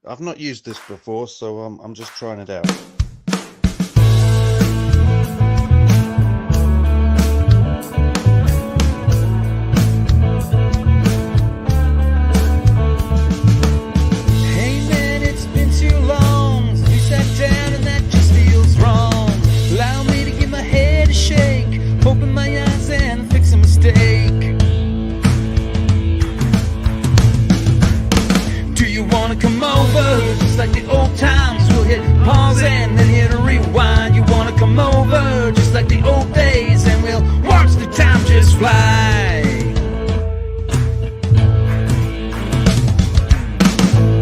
I've not used this before, so I'm just trying it out. Like the old times, we'll hit pause and then hit a rewind. You wanna come over, just like the old days, and we'll watch the time just fly.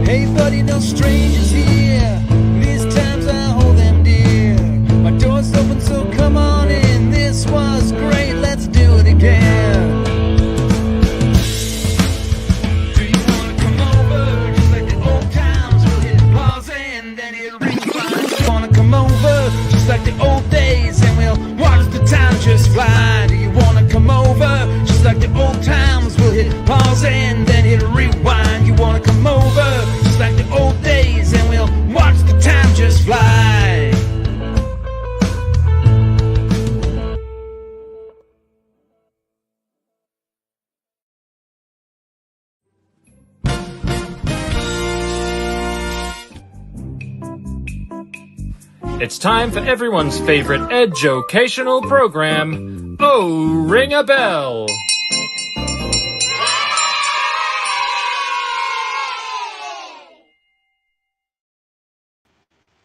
Hey buddy, no strangers here. These times I hold them dear. My door's open, so come on in. This was great, let's do it again. Just like the old days, and we'll watch the time just fly. Do you wanna come over? Just like the old times, we'll hit pause and then hit rewind. You wanna come over? Just like the old days, and we'll watch the time just fly. It's time for everyone's favorite educational program, Oh, Ring a Bell!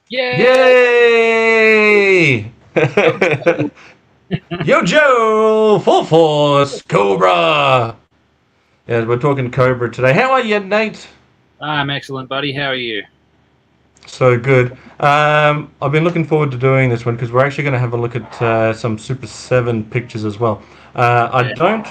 Yay! Yo, Joe! Full Force! Cobra! Yeah, we're talking Cobra today. How are you, Nate? I'm excellent, buddy. How are you? So good. I've been looking forward to doing this one because we're actually going to have a look at some Super 7 pictures as well. I don't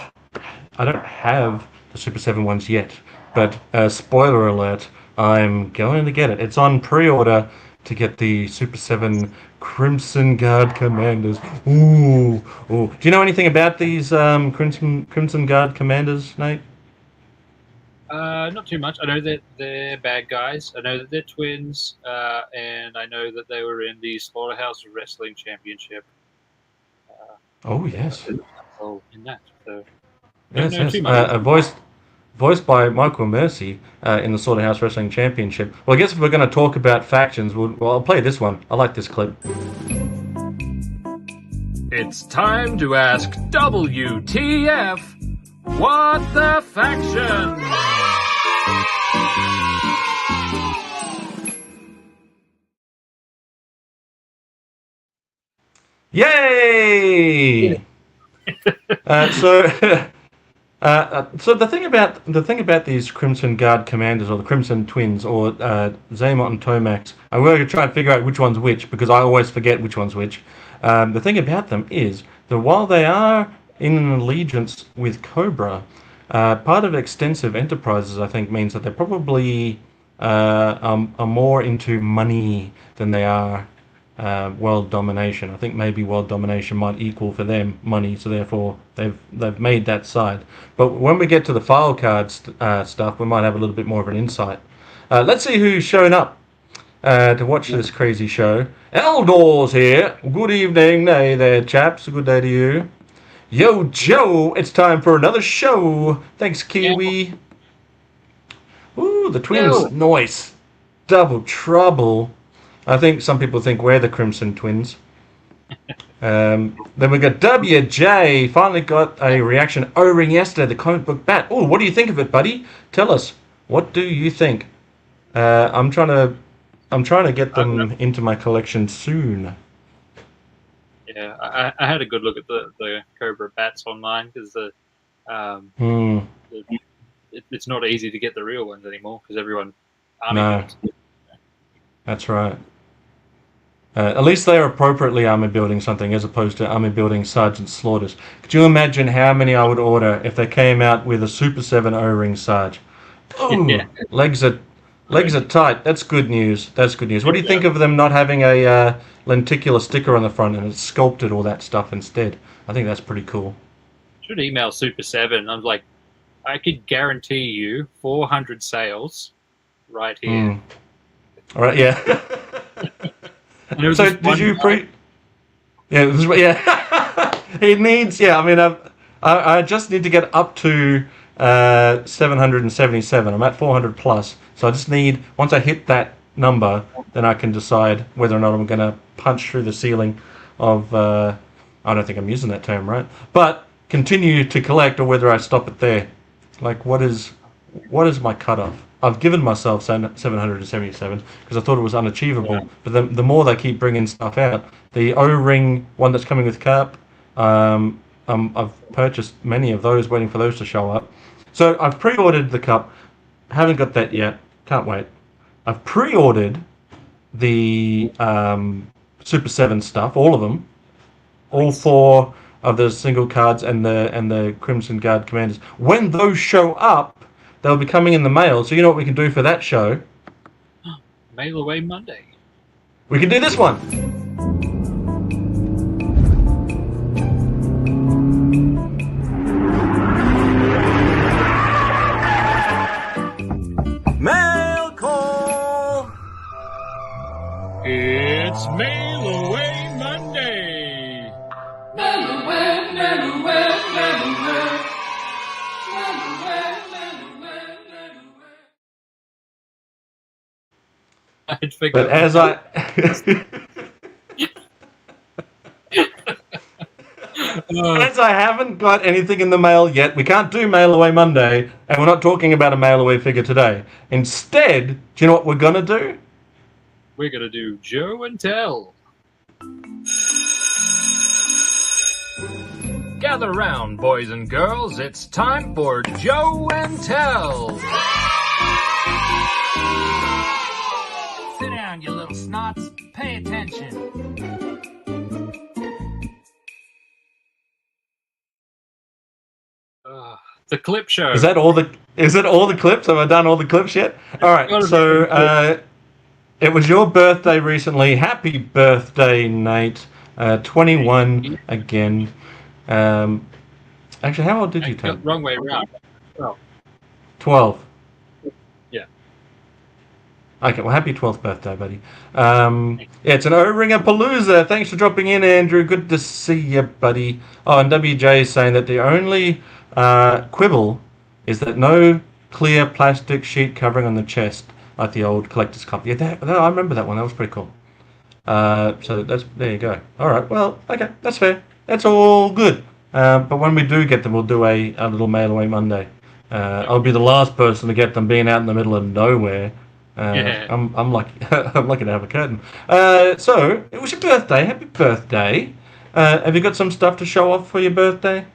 have the Super 7 ones yet, but spoiler alert, I'm going to get it. It's on pre-order to get the Super 7 Crimson Guard Commanders. Ooh. Do you know anything about these Crimson Guard Commanders, Nate? Not too much. I know that they're bad guys. I know that they're twins, and I know that they were in the Slaughterhouse Wrestling Championship. Oh yes. In that. So yes. Voiced by Michael Mercy in the Slaughterhouse Wrestling Championship. Well, I guess if we're going to talk about factions, I'll play this one. I like this clip. It's time to ask WTF, what the faction? Yay! So the thing about these Crimson Guard Commanders, or the Crimson Twins, or Xamot and Tomax, I'm going to try and figure out which one's which because I always forget which one's which. The thing about them is that while they are in an allegiance with Cobra, part of extensive enterprises, I think, means that they're probably are more into money than they are world domination. I think maybe world domination might equal for them money, so therefore they've made that side. But when we get to the file card stuff, we might have a little bit more of an insight. Let's see who's shown up to watch this crazy show. Eldor's here. Good evening. Hey there, chaps. Good day to you. Yo, Joe, it's time for another show. Thanks, Kiwi. Ooh, the twins. Yo. Nice. Double trouble. I think some people think we're the Crimson Twins. Then we got WJ. Finally got a reaction. O-Ring yesterday, the comic book bat. Oh, what do you think of it, buddy? Tell us. What do you think? I'm trying to get them into my collection soon. Yeah, I had a good look at the Cobra bats online because it's not easy to get the real ones anymore because everyone army builds. That's right. At least they're appropriately army building something as opposed to army building Sergeant Slaughters. Could you imagine how many I would order if they came out with a Super 7 O-Ring Sarge? Ooh, yeah. Legs are tight. That's good news. What do you think of them not having a lenticular sticker on the front and it's sculpted all that stuff instead? I think that's pretty cool. Should email Super 7. I was like, I could guarantee you 400 sales right here. All right, yeah. And there was So this did one you guy- Yeah, yeah. He needs. Yeah, I mean, I just need to get up to 777. I'm at 400 plus, so I just need. Once I hit that number, then I can decide whether or not I'm going to punch through the ceiling of. I don't think I'm using that term right, but continue to collect, or whether I stop it there. Like, what is my cutoff? I've given myself 777 because I thought it was unachievable. Yeah. But the more they keep bringing stuff out, the O-ring one that's coming with Carp, I've purchased many of those, waiting for those to show up. So I've pre-ordered the cup. Haven't got that yet. Can't wait. I've pre-ordered the Super 7 stuff, all of them, all 4 of the single cards and the Crimson Guard commanders. When those show up, they'll be coming in the mail. So you know what we can do for that show? Mail Away Monday. We can do this one. Mail call. It's Mail Away Monday. I'd forgot. But as I as I haven't got anything in the mail yet, we can't do Mail Away Monday, and we're not talking about a mail away figure today. Instead, do you know what we're gonna do? We're gonna do Joe and Tell. Gather round, boys and girls. It's time for Joe and Tell. Sit down, you little snots. Pay attention. The clip show. Is it all the clips? Have I done all the clips yet? All right. So it was your birthday recently. Happy birthday, Nate. 21 again. Actually, how old did you turn? Wrong way around. 12. Yeah. Okay, well, happy 12th birthday, buddy. Yeah, it's an O-Ringer Palooza. Thanks for dropping in, Andrew. Good to see you, buddy. Oh, and WJ is saying that the only quibble is that no clear plastic sheet covering on the chest, like the old collector's cup. Yeah, I remember that one. That was pretty cool. So there you go. All right, well, okay, that's fair. That's all good. But when we do get them, we'll do a little Mail Away Monday. I'll be the last person to get them, being out in the middle of nowhere. Yeah. I'm lucky. I'm lucky to have a curtain. So it was your birthday. Happy birthday! Have you got some stuff to show off for your birthday?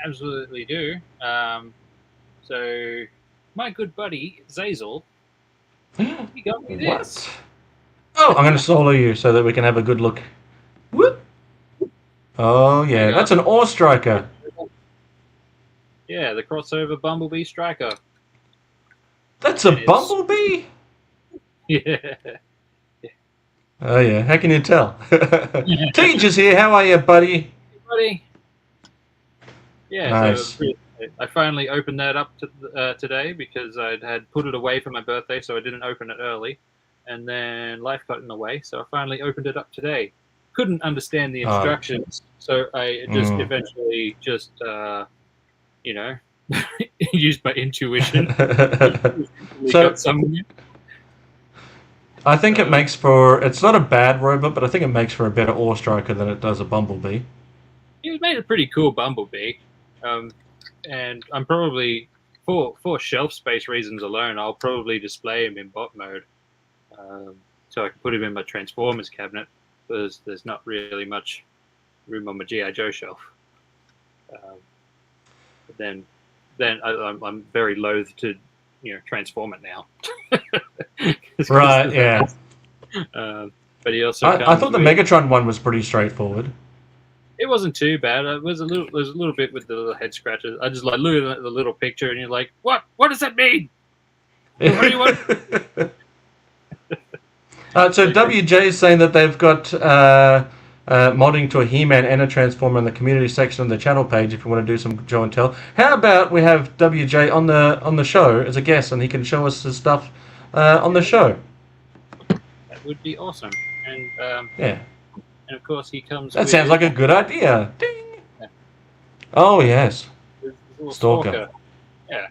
Absolutely do. So, my good buddy Zazel, he got me this. What? Oh, I'm going to solo you so that we can have a good look. Whoop! Oh yeah, that's an Ore Striker. Yeah, the crossover Bumblebee Striker. That's a Bumblebee. Yeah. Oh yeah, how can you tell? Teach is here. How are you, buddy? Buddy. Yeah, Nice. so I finally opened that up today because I had put it away for my birthday, so I didn't open it early. And then life got in the way, so I finally opened it up today. Couldn't understand the instructions, so I just eventually just, used my intuition. So got some. I think it makes for, it's not a bad robot, but I think it makes for a better Ore Striker than it does a Bumblebee. He made a pretty cool Bumblebee, and I'm probably for shelf space reasons alone, I'll probably display him in bot mode, so I can put him in my Transformers cabinet because there's not really much room on my GI Joe shelf. Then I'm very loath to transform it now. Right, yeah. But he also I thought the Megatron one was pretty straightforward. It wasn't too bad. There's a little bit with the little head scratches. I just like look at the little picture, and you're like, "What? What does that mean? What do you want?" So WJ is saying that they've got modding to a He-Man and a Transformer in the community section of the channel page. If you want to do some Joe and Tell, how about we have WJ on the show as a guest, and he can show us his stuff on the show. That would be awesome. And Yeah. and of course he comes. That with sounds like a good idea. Ding. Yeah. Oh, yes. This little Stalker. Yeah,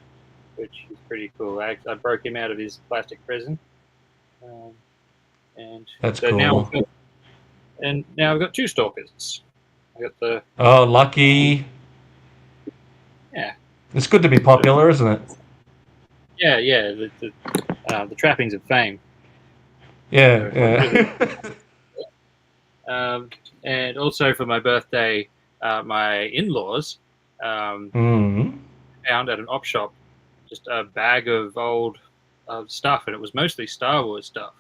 which is pretty cool. I broke him out of his plastic prison. And That's so cool. now I've got 2 stalkers. I got the Oh, lucky. yeah. It's good to be popular, isn't it? Yeah, the trappings of fame. Yeah, So, yeah. And also for my birthday, my in-laws Mm. found at an op shop just a bag of old stuff, and it was mostly Star Wars stuff.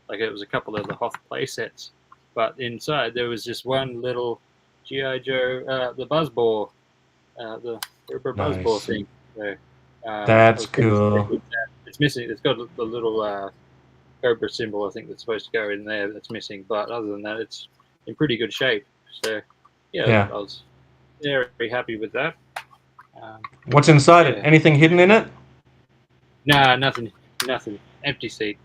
Like it was a couple of the Hoth play sets, but inside there was just one little G.I. Joe, the Buzzball, the rubber Buzzball Nice. thing. So, That's cool. It's missing. It's got the little Cobra symbol, I think, that's supposed to go in there. That's missing, but other than that, it's in pretty good shape. So, yeah. I was very happy with that. What's inside it? Anything hidden in it? Nah, nothing. Empty seat.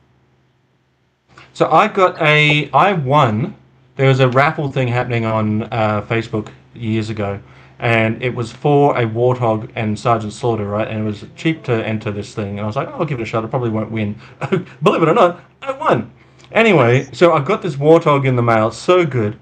So I won. There was a raffle thing happening on Facebook years ago, and it was for a Warthog and Sergeant Slaughter, right? And it was cheap to enter this thing, and I was like, oh, I'll give it a shot. I probably won't win. Believe it or not, I won. Anyway, so I got this Warthog in the mail, so good.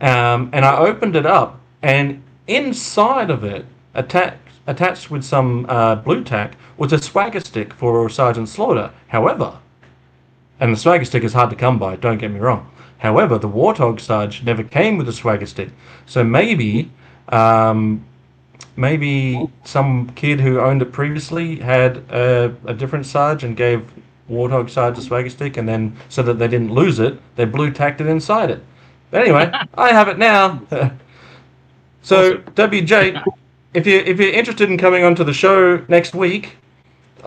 And I opened it up, and inside of it, attached with some blue tack, was a swagger stick for Sergeant Slaughter. However, and the swagger stick is hard to come by, don't get me wrong. However, the Warthog Sarge never came with a swagger stick. So maybe some kid who owned it previously had a different Sarge and gave Warthog Sarge a swagger stick, and then so that they didn't lose it, they blue tacked it inside it. But anyway, I have it now. So Awesome. WJ, if you're interested in coming onto the show next week,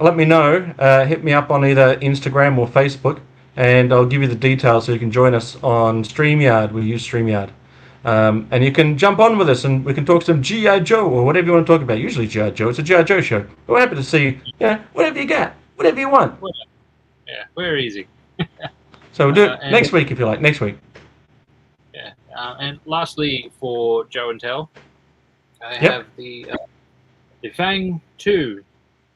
let me know. Hit me up on either Instagram or Facebook, and I'll give you the details so you can join us on StreamYard. We use StreamYard. And you can jump on with us, and we can talk some G.I. Joe or whatever you want to talk about. Usually G.I. Joe. It's a G.I. Joe show. We're happy to see, whatever you got, whatever you want. Yeah, we're easy. So we'll do it next week if you like. Next week. Yeah. And lastly, for Joe and Tell, I have the Fang 2.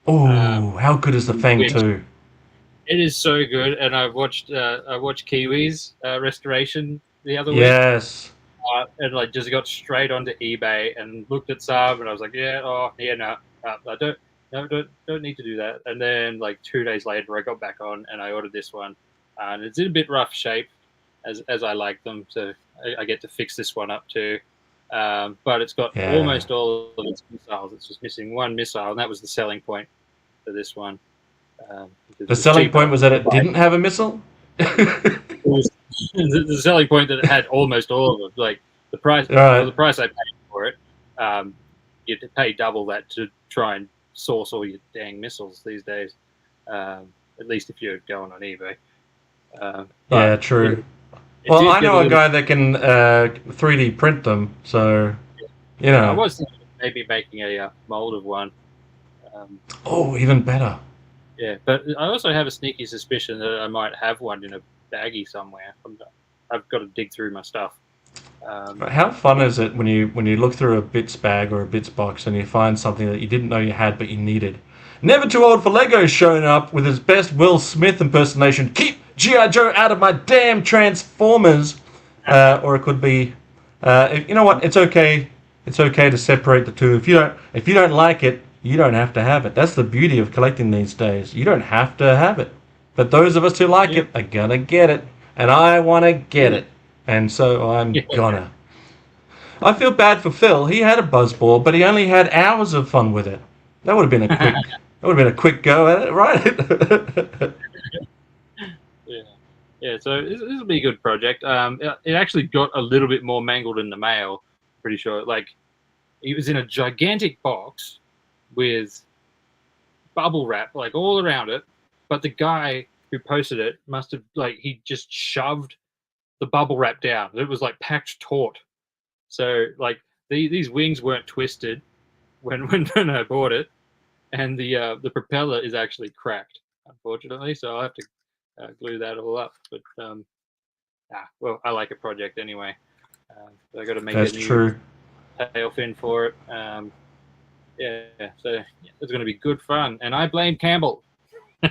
Oh, how good is the Fang 2? It is so good, and I watched Kiwi's restoration the other week. Yes. And like just got straight onto eBay and looked at some, and I was like, no, I don't need to do that. And then like 2 days later, I got back on and I ordered this one, and it's in a bit rough shape, as I like them, so I get to fix this one up too. But it's got almost all of its missiles. It's just missing one missile, and that was the selling point for this one. The selling point was that it didn't have a missile? The selling point that it had almost all of them. Like the price, the price I paid for it, you have to pay double that to try and source all your dang missiles these days. At least if you're going on eBay. Yeah, true. Well, I know a guy that can 3D print them, so I was thinking of maybe making a mold of one. Even better. Yeah, but I also have a sneaky suspicion that I might have one in a baggie somewhere. I've got to dig through my stuff. How fun is it when you look through a bits bag or a bits box and you find something that you didn't know you had but you needed? Never Too Old for Lego showing up with his best Will Smith impersonation. Keep G.I. Joe out of my damn Transformers. Or it could be, you know what? It's okay. It's okay to separate the two. If you don't like it, you don't have to have it. That's the beauty of collecting these days. You don't have to have it. But those of us who like it are gonna get it. And I want to get it. And so I'm gonna. I feel bad for Phil. He had a buzzball, but he only had hours of fun with it. That would have been a quick go at it, right? Yeah. So this will be a good project. It actually got a little bit more mangled in the mail. Pretty sure. Like, it was in a gigantic box with bubble wrap like all around it, but the guy who posted it must have he just shoved the bubble wrap down. It was like packed taut. So like these wings weren't twisted when I bought it, and the propeller is actually cracked, unfortunately. So I'll have to glue that all up. But well, I like a project anyway. I got to make That's a new true. tail fin for it. So it's going to be good fun, and I blame Campbell.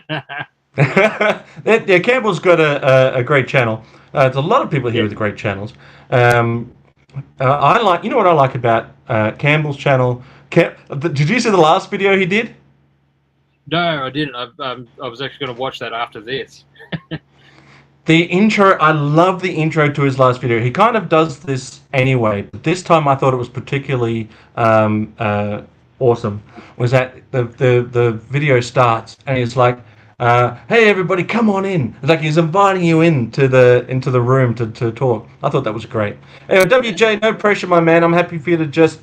Yeah, Campbell's got a great channel. There's a lot of people here with great channels. I like, you know what I like about Campbell's channel? Did you see the last video he did? No, I didn't. I was actually going to watch that after this. The intro, I love the intro to his last video. He kind of does this anyway, but this time I thought it was particularly awesome. Was that the video starts and he's like, "Hey everybody, come on in." It's like he's inviting you into the room to talk. I thought that was great. Anyway, WJ, no pressure, my man. I'm happy for you to just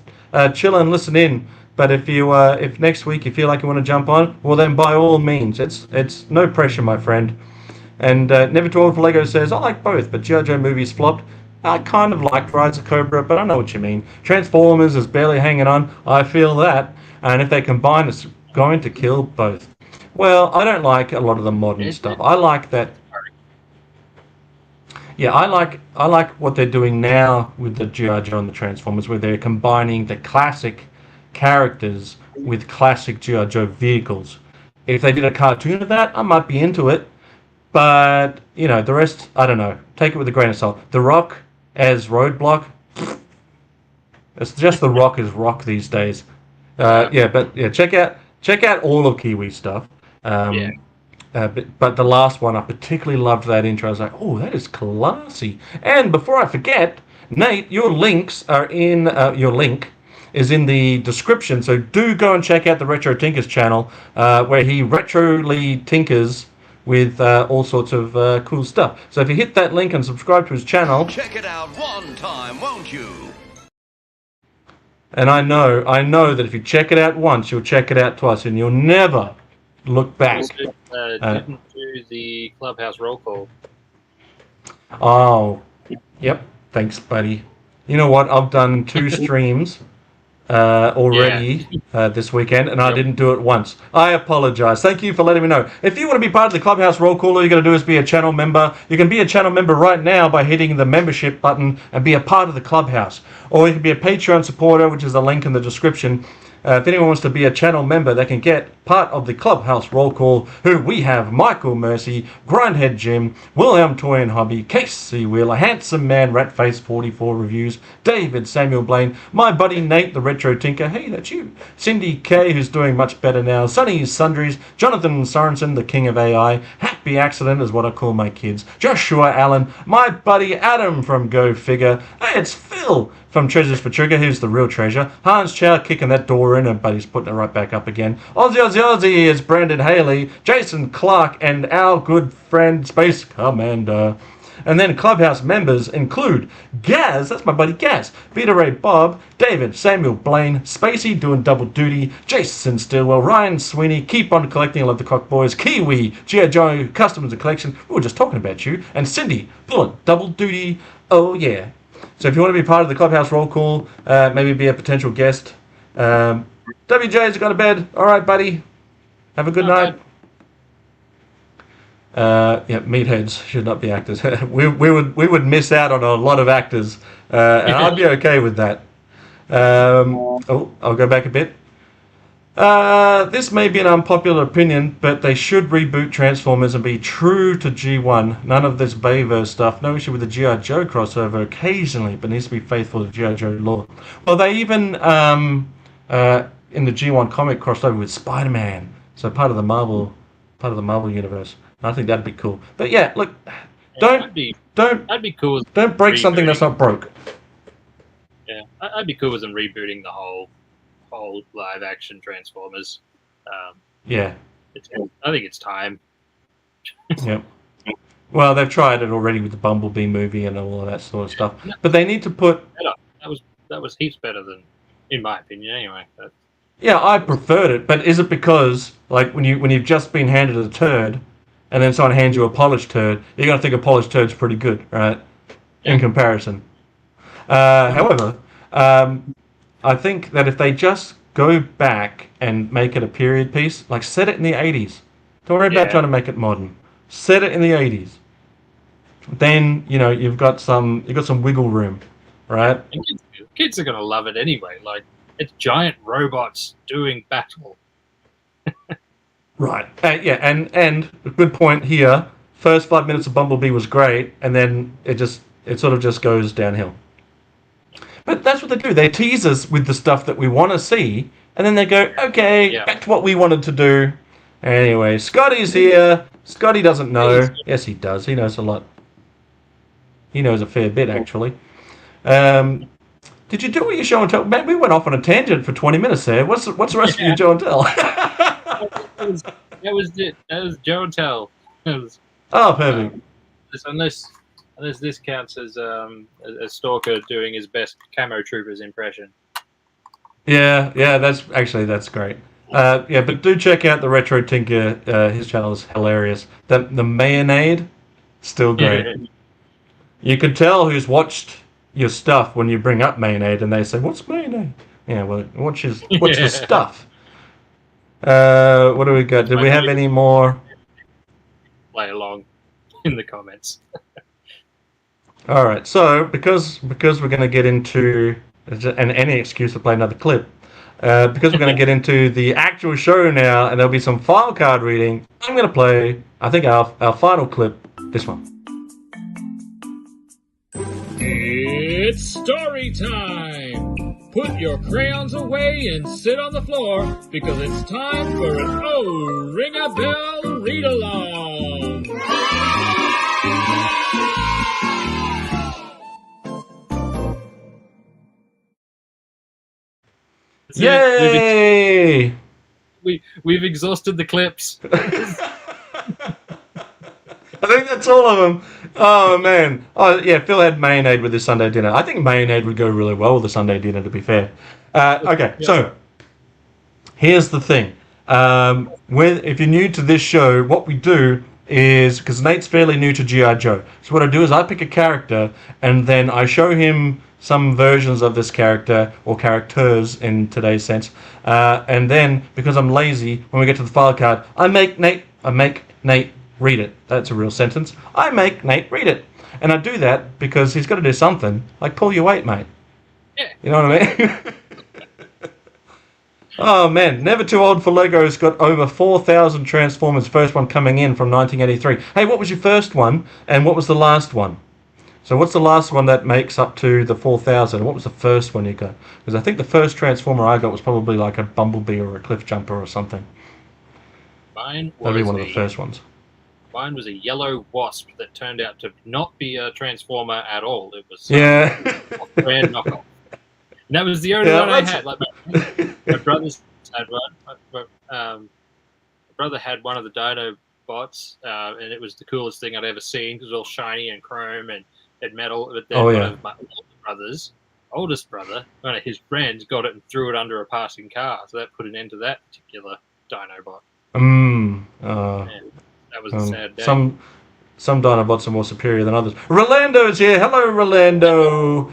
chill and listen in. But if next week you feel like you want to jump on, well then by all means, it's no pressure, my friend. And Never Too Old for Lego says, I like both, but G.I. Joe movies flopped. I kind of liked Rise of Cobra, but I know what you mean. Transformers is barely hanging on. I feel that. And if they combine, it's going to kill both. Well, I don't like a lot of the modern stuff. I like that. Yeah, I like what they're doing now with the G.I. Joe and the Transformers, where they're combining the classic characters with classic G.I. Joe vehicles. If they did a cartoon of that, I might be into it. But, you know, the rest, I don't know. Take it with a grain of salt. The Rock as Roadblock, it's just The Rock as Rock these days. Check out all of Kiwi stuff. But the last one, I particularly loved that intro. I was like, oh, that is classy. And before I forget, Nate, your link is in the description. So do go and check out the Retro Tinkers channel, where he retroly tinkers with all sorts of cool stuff. So if you hit that link and subscribe to his channel... Check it out one time, won't you? And I know that if you check it out once, you'll check it out twice, and you'll never look back. Didn't do the Clubhouse roll call. Oh, yep. Thanks, buddy. You know what? I've done 2 streams already this weekend, and I didn't do it once. I apologize. Thank you for letting me know. If you want to be part of the Clubhouse roll call, all you got to do is be a channel member. You can be a channel member right now by hitting the membership button and be a part of the Clubhouse. Or you can be a Patreon supporter, which is a link in the description. If anyone wants to be a channel member, they can get part of the Clubhouse roll call, who we have Michael Mercy, Grindhead Jim, William Toy and Hobby, Casey Wheeler, Handsome Man, Ratface44 Reviews, David Samuel Blaine, my buddy Nate the Retro Tinker, hey, that's you, Cindy K, who's doing much better now, Sonny Sundries, Jonathan Sorensen, the King of AI, Happy Accident is what I call my kids, Joshua Allen, my buddy Adam from Go Figure, hey, it's Phil from Treasures for Trigger, who's the real treasure, Hans Chow kicking that door in, but he's putting it right back up again, Aussie is Brandon Haley, Jason Clark, and our good friend Space Commander. And then Clubhouse members include Gaz, that's my buddy Gaz, Peter Ray Bob, David, Samuel Blaine, Spacey doing double duty, Jason Stillwell, Ryan Sweeney, Keep on Collecting, I Love the Cock Boys, Kiwi, G.I. Joe, Customs and Collection, we were just talking about you, and Cindy, pulling double duty, oh yeah. So if you want to be part of the Clubhouse roll call, maybe be a potential guest, WJ's got to bed. All right, buddy. Have a good night. Meatheads should not be actors. we would miss out on a lot of actors, and I'd be okay with that. I'll go back a bit. This may be an unpopular opinion, but they should reboot Transformers and be true to G1. None of this Bayverse stuff. No issue with the G.I. Joe crossover occasionally, but needs to be faithful to G.I. Joe lore. Well, they even in the G1 comic crossed over with Spider-Man, so part of the Marvel universe. I think that'd be cool. But yeah, look, That'd be cool. Don't break something that's not broke. Yeah, I'd be cool with them rebooting the whole live action Transformers. I think it's time. Yep. Well, they've tried it already with the Bumblebee movie and all of that sort of stuff. But they need to put. That was heaps better than, in my opinion, anyway. Yeah, I preferred it, but is it because, like, when you've just been handed a turd, and then someone hands you a polished turd, you're going to think a polished turd's pretty good, right? In comparison. However, I think that if they just go back and make it a period piece, like set it in the 80s. Don't worry about trying to make it modern. set it in the 80s. Then you've got some wiggle room, right? And kids are gonna love it anyway. Like, it's giant robots doing battle. Right. Yeah, and a good point here. First 5 minutes of Bumblebee was great, and then it sort of just goes downhill. But that's what they do. They tease us with the stuff that we want to see, and then they go, okay, back to what we wanted to do. Anyway, Scotty's here. Scotty doesn't know. Yes, he does. He knows a lot. He knows a fair bit, actually. Did you do what you show and tell? Man, we went off on a tangent for 20 minutes there. What's the rest of your show and tell? That was it. That was Joe and Tell. Oh, perfect. Unless this counts as Stalker doing his best Camo Troopers impression. Yeah, that's great. But do check out the Retro Tinker. His channel is hilarious. The mayonnaise, still great. Yeah. You can tell who's watched your stuff when you bring up mayonnaise, and they say, "What's mayonnaise?" Yeah, well, watch your stuff. What do we got? Did we have any more? Play along in the comments. All right, so because we're going to get into and any excuse to play another clip, because we're going to get into the actual show now, and there'll be some file card reading. I'm going to play, I think, our final clip, this one. It's story time! Put your crayons away and sit on the floor because it's time for an Oh Ring a Bell read along! Yay! We've exhausted the clips. I think that's all of them. Oh, man. Oh, yeah, Phil had mayonnaise with his Sunday dinner. I think mayonnaise would go really well with a Sunday dinner, to be fair. Okay, so here's the thing. If you're new to this show, what we do is, because Nate's fairly new to G.I. Joe, so what I do is I pick a character, and then I show him some versions of this character, or characters in today's sense, and then, because I'm lazy, when we get to the file card, I make Nate read it. That's a real sentence. I make Nate read it. And I do that because he's got to do something, like pull your weight, mate. Yeah. You know what I mean? Oh, man. Never Too Old for Lego's got over 4,000 Transformers, first one coming in from 1983. Hey, what was your first one, and what was the last one? So what's the last one that makes up to the 4,000? What was the first one you got? Because I think the first Transformer I got was probably like a Bumblebee or a Cliff Jumper or something. That'd be one of the first ones. Mine was a yellow wasp that turned out to not be a Transformer at all. It was a brand knockoff. And that was the only one I had. Like my brothers had one. My brother had one of the Dino bots, and it was the coolest thing I'd ever seen because it was all shiny and chrome and had metal. But then one of my oldest brother, one of his friends, got it and threw it under a passing car. So that put an end to that particular Dino bot. That was a sad day. Some Dinobots are more superior than others. Rolando's here. Hello, Rolando.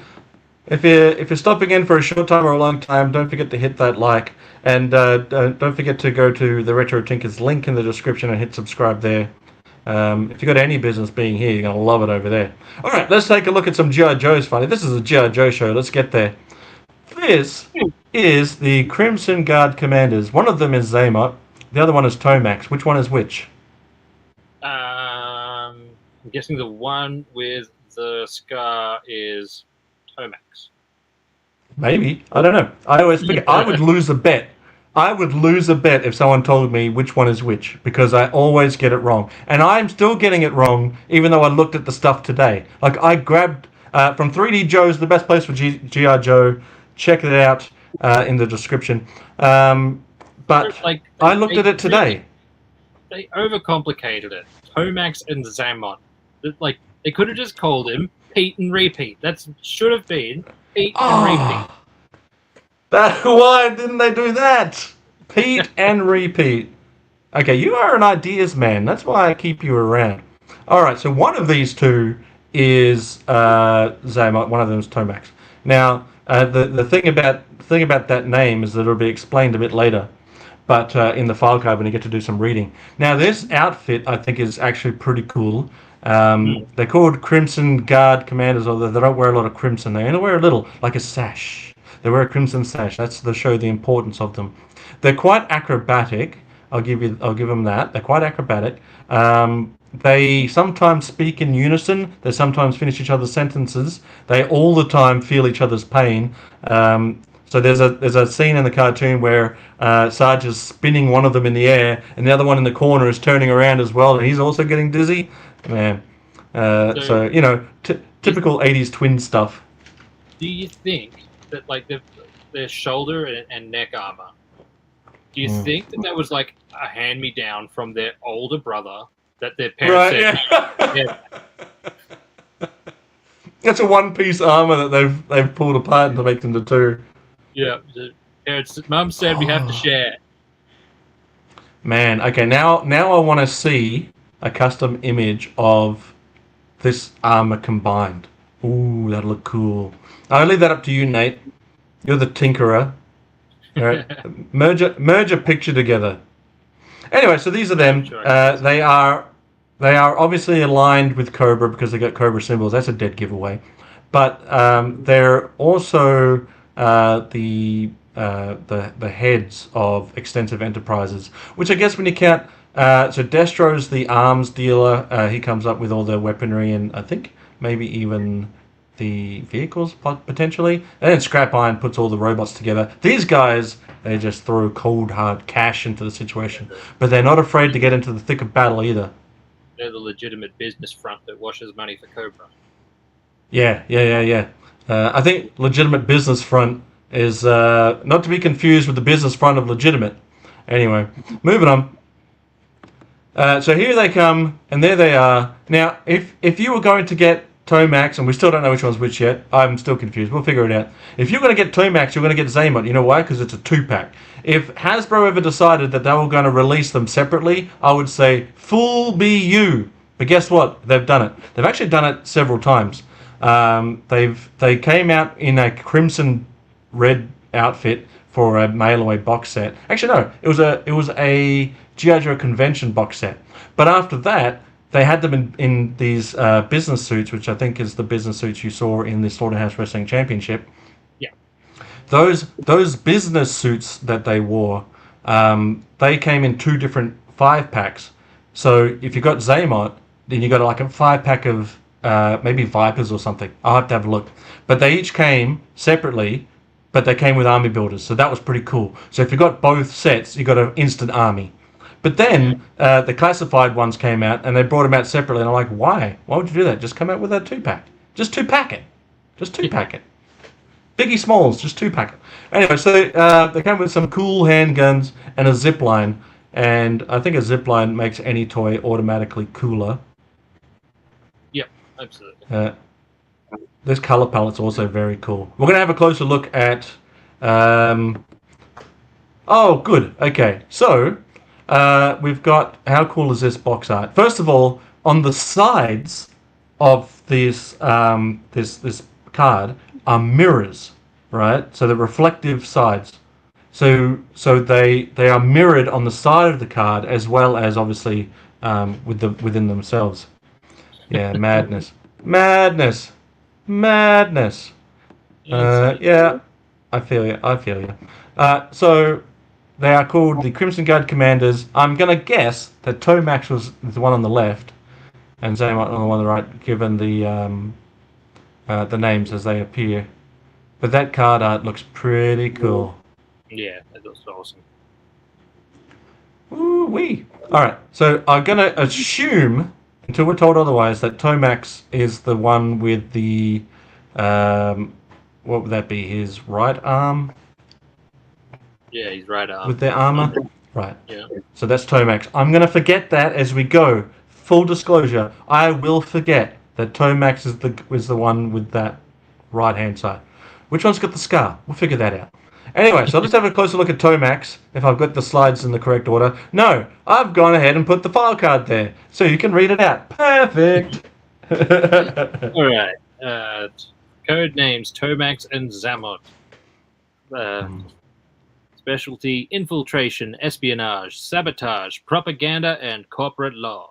If you're stopping in for a short time or a long time, don't forget to hit that like, and don't forget to go to the Retro Tinker's link in the description and hit subscribe there. If you've got any business being here, you're gonna love it over there. All right, let's take a look at some G.I. Joe's funny. This is a G.I. Joe show. Let's get there. This is the Crimson Guard commanders. One of them is Xamot. The other one is Tomax. Which one is which? I'm guessing the one with the scar is Tomax. Maybe. I don't know. I always forget. I would lose a bet. I would lose a bet if someone told me which one is which, because I always get it wrong. And I'm still getting it wrong, even though I looked at the stuff today. Like, I grabbed from 3D Joe's, the best place for G.I. Joe. Check it out in the description. But like, I looked at it today. They overcomplicated it. Tomax and Xamot. Like, they could have just called him Pete and Repeat. That should have been Pete and Repeat. Why didn't they do that? Pete and Repeat. Okay, you are an ideas man. That's why I keep you around. All right, so one of these two is Xamot. One of them is Tomax. Now, the thing about that name is that it'll be explained a bit later. but in the file card when you get to do some reading. Now, this outfit, I think, is actually pretty cool. They're called Crimson Guard Commanders, although they don't wear a lot of crimson. They only wear a little, like a sash. They wear a crimson sash. That's to show the importance of them. They're quite acrobatic. I'll give them that. They're quite acrobatic. They sometimes speak in unison. They sometimes finish each other's sentences. They all the time feel each other's pain. So there's a scene in the cartoon where Sarge is spinning one of them in the air, and the other one in the corner is turning around as well, and he's also getting dizzy. Man, so you know, typical '80s twin stuff. Do you think that like their shoulder and neck armor? Do you think that was like a hand-me-down from their older brother that their parents said? Yeah. That's a one-piece armor that they've pulled apart to make them into two. Yeah, the parents. Mum said we have to share. Man, okay, now I want to see a custom image of this armor combined. Ooh, that'll look cool. I'll leave that up to you, Nate. You're the tinkerer. All right, merge a picture together. Anyway, so these are them. They are obviously aligned with Cobra because they got Cobra symbols. That's a dead giveaway. But they're also the heads of extensive enterprises, which I guess when you count, so Destro's the arms dealer. He comes up with all the weaponry and I think maybe even the vehicles potentially. And then Scrap Iron puts all the robots together. These guys, they just throw cold hard cash into the situation, but they're not afraid to get into the thick of battle either. They're the legitimate business front that washes money for Cobra. Yeah. I think legitimate business front is not to be confused with the business front of legitimate. Anyway, moving on. So here they come, and there they are. Now, if you were going to get Tomax, and we still don't know which one's which yet, I'm still confused. We'll figure it out. If you're going to get Tomax, you're going to get Xamot. You know why? Because it's a 2-pack. If Hasbro ever decided that they were going to release them separately, I would say, fool be you. But guess what? They've done it. They've actually done it several times. They came out in a crimson red outfit for a mail-away box set. Actually, no, it was a G.I. Joe convention box set. But after that, they had them in these business suits, which I think is the business suits you saw in the Slaughterhouse Wrestling Championship. Yeah. Those business suits that they wore, they came in 2 different 5-packs. So if you got Xamot, then you got like a 5-pack of maybe Vipers or something. I'll have to have a look. But they each came separately, but they came with army builders, so that was pretty cool. So if you got both sets, you got an instant army. But then the classified ones came out, and they brought them out separately, and I'm like, why? Why would you do that? Just come out with a 2-pack. Just 2-pack it. Just 2-pack it. Biggie Smalls, just 2-pack it. Anyway, so they came with some cool handguns and a zip line, and I think a zip line makes any toy automatically cooler. Yep, absolutely. This color palette's also very cool. We're going to have a closer look at... Oh, good. Okay, so... we've got, how cool is this box art? First of all, on the sides of this this card are mirrors, right? So the reflective sides. So they are mirrored on the side of the card as well as obviously within themselves. Yeah, madness. Yeah, I feel you. So. They are called the Crimson Guard Commanders. I'm going to guess that Tomax was the one on the left and Xamot on the one on the right, given the names as they appear. But that card art looks pretty cool. Yeah, that looks awesome. Ooh-wee. All right, so I'm going to assume, until we're told otherwise, that Tomax is the one with the, what would that be, his right arm? Yeah, he's right arm. With their armor? Right. Yeah. So that's Tomax. I'm going to forget that as we go. Full disclosure, I will forget that Tomax is the one with that right-hand side. Which one's got the scar? We'll figure that out. Anyway, so let's have a closer look at Tomax, if I've got the slides in the correct order. No, I've gone ahead and put the file card there, so you can read it out. Perfect! All right. Code names, Tomax and Xamot. Specialty: infiltration, espionage, sabotage, propaganda, and corporate law.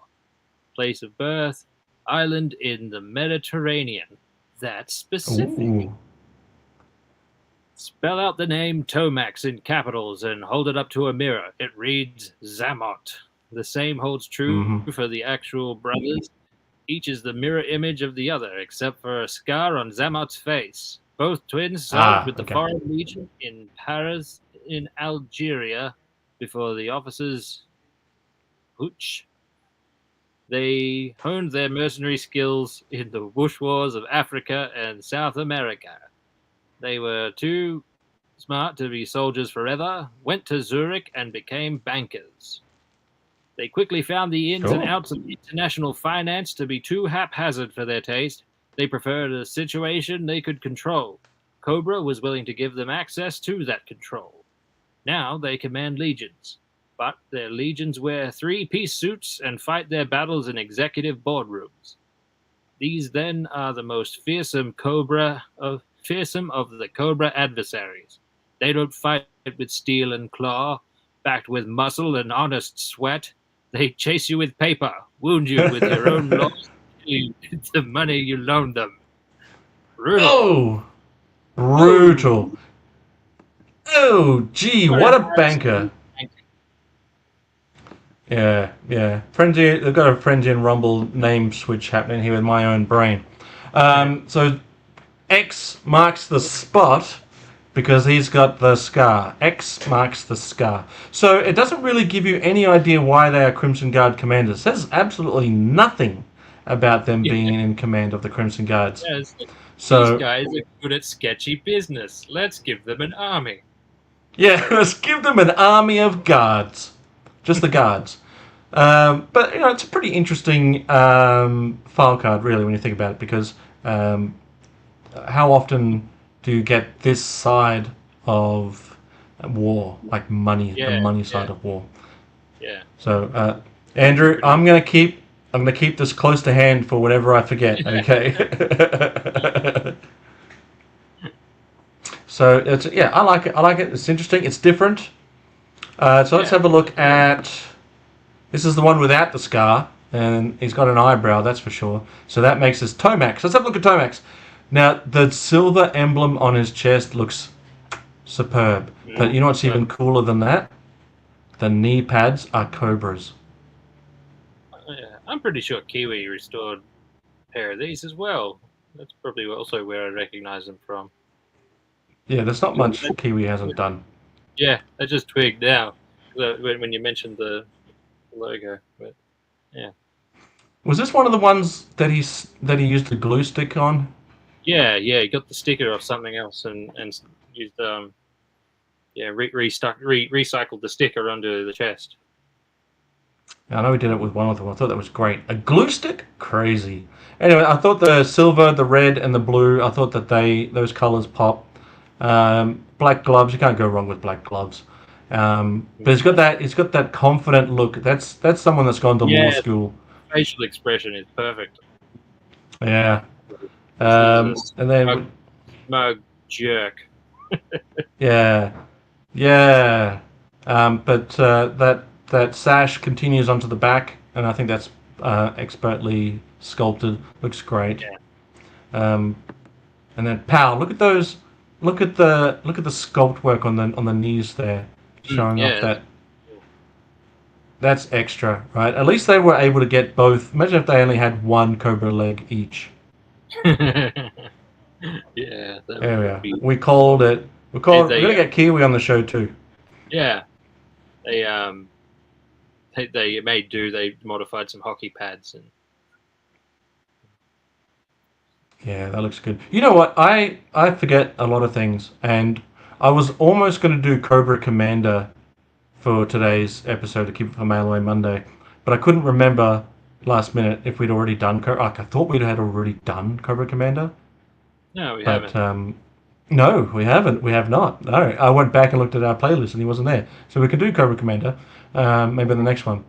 Place of birth: island in the Mediterranean. That's specific. Ooh. Spell out the name Tomax in capitals and hold it up to a mirror. It reads Xamot. The same holds true for the actual brothers. Each is the mirror image of the other, except for a scar on Xamot's face. Both twins served with the Foreign Legion in Paris, in Algeria, before the officers Hooch. They honed their mercenary skills in the bush wars of Africa and South America. They were too smart to be soldiers forever, went to Zurich, and became bankers. They quickly found the ins and outs of international finance to be too haphazard for their taste. They preferred a situation they could control. Cobra was willing to give them access to that control. Now they command legions, but their legions wear three-piece suits and fight their battles in executive boardrooms. These then are the most fearsome of the Cobra adversaries. They don't fight with steel and claw, backed with muscle and honest sweat. They chase you with paper, wound you with your own loss, the money you loaned them. Brutal. Oh, brutal. Oh, gee, what a banker. Yeah. They've got a Frenzy and Rumble name switch happening here with my own brain. So X marks the spot because he's got the scar. X marks the scar. So it doesn't really give you any idea why they are Crimson Guard commanders. It says absolutely nothing about them being in command of the Crimson Guards. Yes, So these guys are good at sketchy business. Let's give them an army. yeah, let's give them an army of guards. Just the guards. But it's a pretty interesting file card, really, when you think about it, because how often do you get this side of war, like money, the money side of war? Yeah. So, Andrew, I'm gonna keep this close to hand for whatever I forget. Okay. So I like it. It's interesting. It's different. So let's have a look at. This is the one without the scar, and he's got an eyebrow, that's for sure. So that makes us Tomax. Let's have a look at Tomax. Now, the silver emblem on his chest looks superb. But you know what's even cooler than that? The knee pads are Cobras. Yeah, I'm pretty sure Kiwi restored a pair of these as well. That's probably also where I recognize them from. Yeah, there's not much Kiwi hasn't done. Yeah, I just twigged now when you mentioned the logo. But yeah. Was this one of the ones that he used the glue stick on? Yeah, he got the sticker off something else and used recycled the sticker under the chest. I know we did it with one of them. I thought that was great. A glue stick? Crazy. Anyway, I thought the silver, the red, and the blue, I thought that those colors pop. Black gloves, you can't go wrong with black gloves. But he's got that confident look. That's someone that's gone to law school. Facial expression is perfect. Yeah. And then smug jerk. Yeah. But that sash continues onto the back, and I think that's expertly sculpted. Looks great. Yeah. And then pow! Look at those. Look at the sculpt work on the knees there, showing off that. That's extra, right? At least they were able to get both. Imagine if they only had one Cobra leg each. Yeah. There we are. We called it. We're gonna get Kiwi on the show too. Yeah. They made do. They modified some hockey pads and. Yeah, that looks good. You know what? I forget a lot of things, and I was almost going to do Cobra Commander for today's episode to keep it for Mail Away Monday, but I couldn't remember last minute if we'd already done I thought we had already done Cobra Commander. No, we haven't. No, we haven't. We have not. No, I went back and looked at our playlist, and he wasn't there. So we could do Cobra Commander, maybe the next one.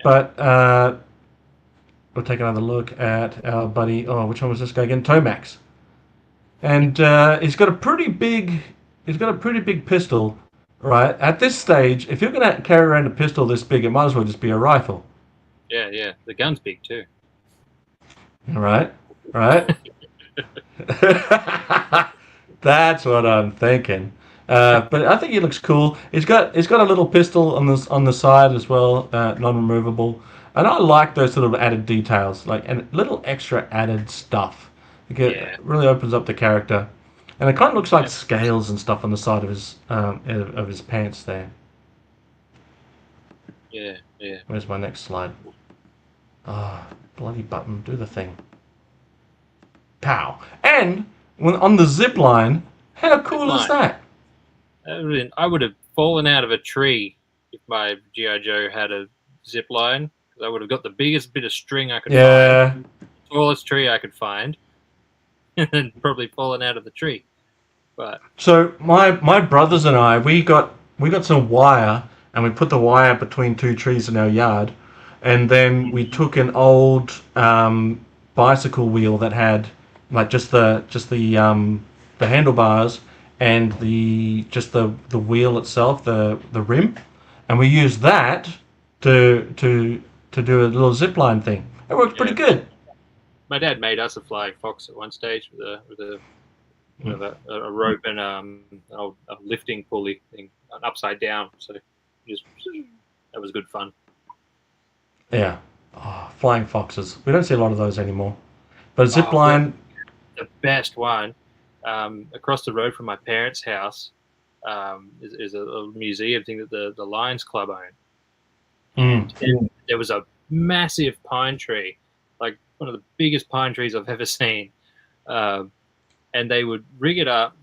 Yeah. But we'll take another look at our buddy. Oh, which one was this guy again? Tomax. And he's got a pretty big pistol, right? At this stage, if you're going to carry around a pistol this big, it might as well just be a rifle. Yeah. The gun's big too. Right? That's what I'm thinking. But I think he looks cool. He's got a little pistol on the side as well, non-removable. And I like those sort of added details, like and little extra added stuff. It really opens up the character, and it kind of looks like scales and stuff on the side of his pants there. Yeah. Where's my next slide? Ah, bloody button, do the thing. Pow! And on the zip line, how cool is that? I would have fallen out of a tree if my G.I. Joe had a zip line. I would have got the biggest bit of string I could find, tallest tree I could find, and then probably fallen out of the tree. But so my brothers and I, we got some wire, and we put the wire between two trees in our yard, and then we took an old bicycle wheel that had like just the handlebars and the wheel itself, the rim, and we used that to do a little zip line thing. It worked pretty good. My dad made us a flying fox at one stage with a rope and a lifting pulley thing, upside down. So that was good fun. Yeah, flying foxes. We don't see a lot of those anymore. But zip line, the best one, across the road from my parents' house, is a museum thing that the Lions Club own. And there was a massive pine tree, like one of the biggest pine trees I've ever seen. And they would rig it up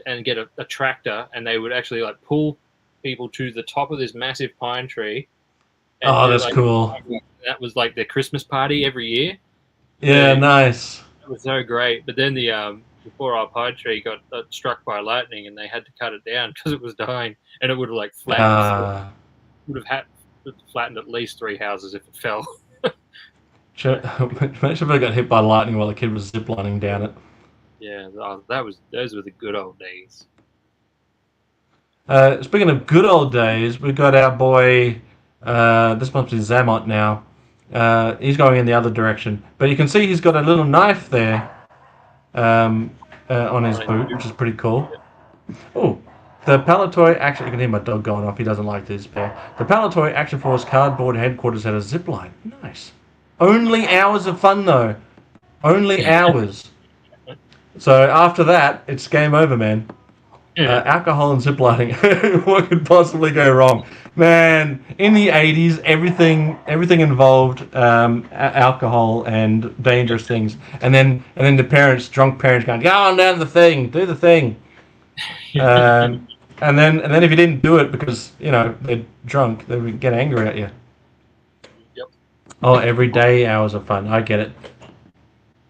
and get a tractor, and they would actually like pull people to the top of this massive pine tree. And that's cool. That was like their Christmas party every year. Yeah, nice. It was so great. But then the before our pine tree got struck by lightning, and they had to cut it down because it was dying, and it would have like flattened. Would have had flattened at least 3 houses if it fell. Imagine if I got hit by lightning while the kid was ziplining down it. Yeah, those were the good old days. Speaking of good old days, we've got our boy. This must be Xamot now. He's going in the other direction, but you can see he's got a little knife there on his boot, which is pretty cool. Oh, the Palatoy Action. You can hear my dog going off. He doesn't like this pair. The Palatoy Action Force cardboard headquarters had a zip line. Nice. Only hours of fun though. Only hours. So after that, it's game over, man. Alcohol and ziplining. What could possibly go wrong? Man, in the 80s, everything involved alcohol and dangerous things. And then the drunk parents going, go on down the thing, do the thing. And then if you didn't do it because, they're drunk, they would get angry at you. Yep. Oh, every day hours of fun. I get it.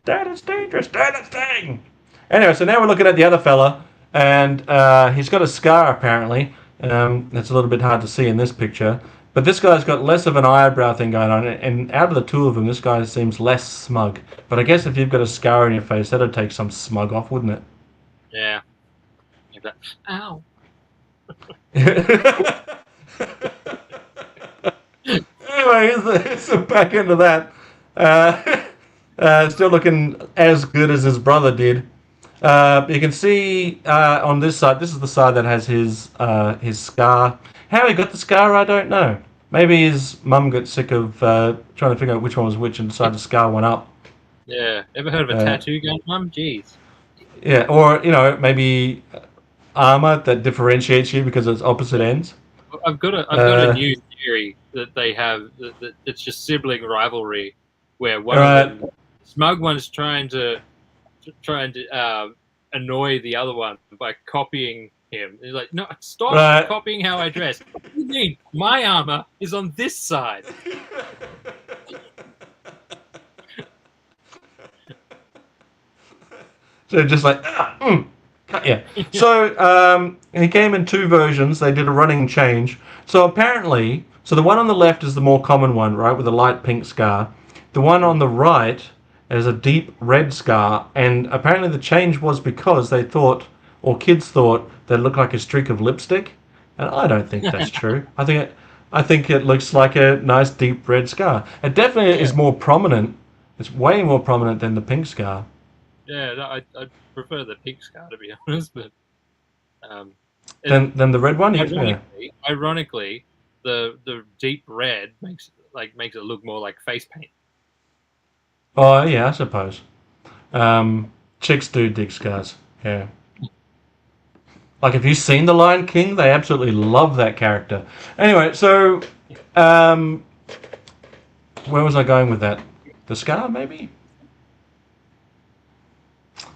Dad, it's dangerous. Dad, it's thing. Anyway, so now we're looking at the other fella. And he's got a scar, apparently. That's a little bit hard to see in this picture. But this guy's got less of an eyebrow thing going on. And out of the two of them, this guy seems less smug. But I guess if you've got a scar on your face, that'd take some smug off, wouldn't it? Yeah. Ow. Anyway, here's the back end of that. Still looking as good as his brother did. You can see on this side, this is the side that has his scar. How he got the scar, I don't know. Maybe his mum got sick of trying to figure out which one was which and decided to scar one up. Yeah. Ever heard of a tattoo gun, Mum? Jeez. Yeah, or, maybe armor that differentiates you because it's opposite ends. I've got a new theory that they have. That it's just sibling rivalry, where one of them, smug one's trying to annoy the other one by copying him. He's like, no, stop copying how I dress. What do you mean? My armor is on this side. So just like, yeah. So he came in 2 versions. They did a running change. So apparently, the one on the left is the more common one, right, with a light pink scar. The one on the right is a deep red scar, and apparently the change was because they thought, or kids thought, that it looked like a streak of lipstick. and I don't think that's true. I think it looks like a nice deep red scar. It definitely is more prominent. It's way more prominent than the pink scar. Yeah, no, I prefer the pink scar, to be honest, but Than the red one. Ironically, the deep red makes it look more like face paint. Oh yeah, I suppose. Chicks do dig scars. Yeah. Like, have you seen The Lion King? They absolutely love that character. Anyway, so where was I going with that? The scar, maybe?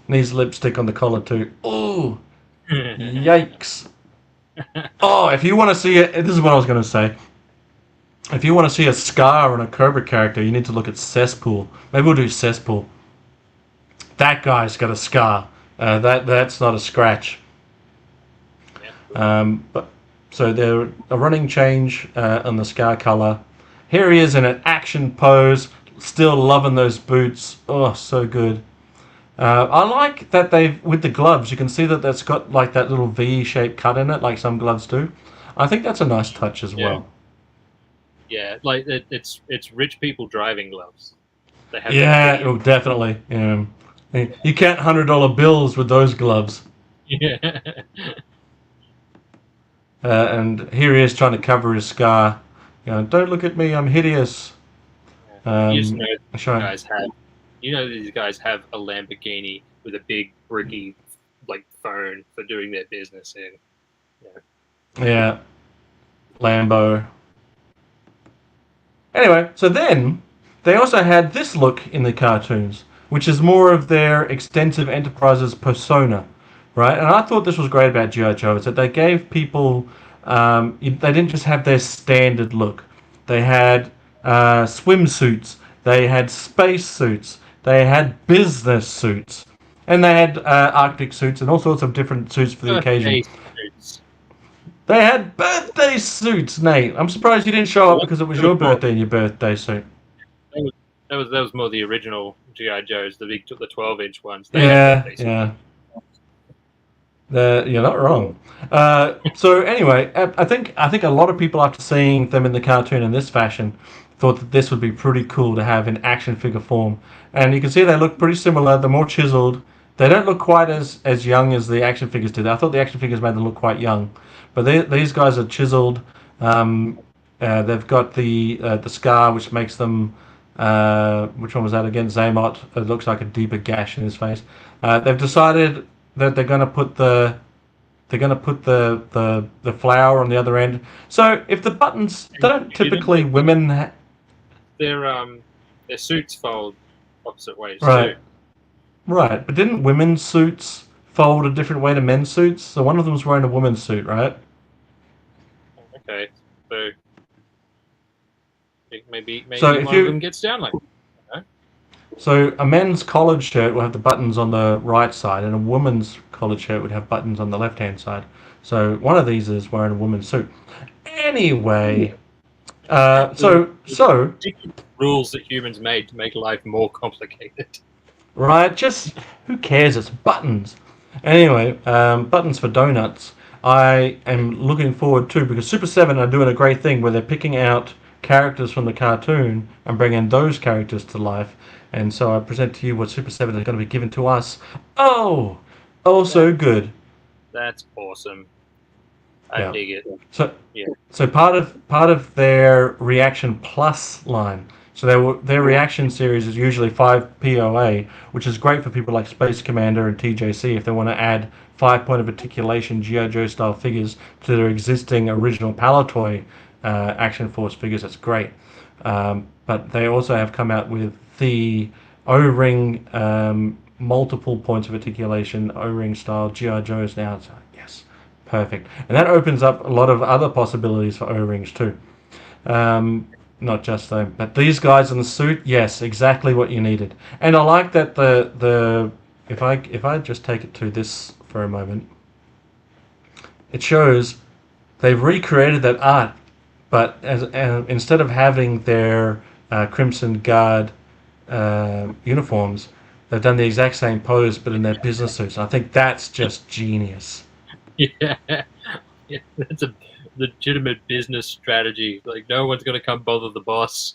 Needs lipstick on the collar too. Oh, yikes! Oh, if you want to see it, this is what I was going to say. If you want to see a scar on a Cobra character, you need to look at Cesspool. Maybe we'll do Cesspool. That guy's got a scar. That's not a scratch. But so there a running change on the scar color. Here he is in an action pose, still loving those boots. Oh, so good. I like that they've, with the gloves, you can see that that's got like that little V-shaped cut in it, like some gloves do. I think that's a nice touch as well. Yeah, like it's rich people driving gloves. They have oh, definitely. Yeah. You can't $100 bills with those gloves. Yeah. And here he is trying to cover his scar. Don't look at me, I'm hideous. You know these guys have a Lamborghini with a big bricky like phone for doing their business in. Yeah. Lambo. Anyway, so then they also had this look in the cartoons, which is more of their extensive enterprises persona, right? And I thought this was great about G.I. Joe, is that they gave people, they didn't just have their standard look. They had swimsuits, they had space suits, they had business suits, and they had Arctic suits and all sorts of different suits for the occasion. Suits. They had birthday suits, Nate. I'm surprised you didn't show up because it was your birthday in your birthday suit. That was more the original G.I. Joes, the 12-inch ones. Yeah. You're not wrong. So anyway, I think a lot of people, after seeing them in the cartoon in this fashion, thought that this would be pretty cool to have in action figure form. And you can see they look pretty similar. They're more chiseled. They don't look quite as young as the action figures did. I thought the action figures made them look quite young, but these guys are chiseled. They've got the scar, which makes them. Which one was that again? Xamot. It looks like a deeper gash in his face. They've decided that they're going to put the flower on the other end. So if the buttons don't typically women. Their suits fold opposite ways right. too. Right, but didn't women's suits fold a different way to men's suits? So one of them was wearing a woman's suit, right? Okay, so maybe so one of them gets down like that. So a men's collared shirt will have the buttons on the right side, and a woman's collared shirt would have buttons on the left-hand side. So one of these is wearing a woman's suit. Anyway, so rules that humans made to make life more complicated. Right, just who cares? It's buttons. Anyway, buttons for donuts. I am looking forward to, because Super 7 are doing a great thing where they're picking out characters from the cartoon and bringing those characters to life. And so I present to you what Super 7 is going to be given to us. Oh, so good. That's awesome. I dig it. So part of their Reaction Plus line. So their reaction series is usually 5 POA, which is great for people like Space Commander and TJC if they want to add 5-point of articulation G.I. Joe style figures to their existing original Palatoy Action Force figures. That's great. But they also have come out with the O-ring multiple points of articulation O-ring style G.I. Joes now. So yes, perfect. And that opens up a lot of other possibilities for O-rings too. Not just them, but these guys in the suit, yes, exactly what you needed. And I like that if I just take it to this for a moment, it shows they've recreated that art, but instead of having their Crimson Guard uniforms, they've done the exact same pose but in their business suits. I think that's just genius. Yeah, legitimate business strategy. Like, no one's going to come bother the boss.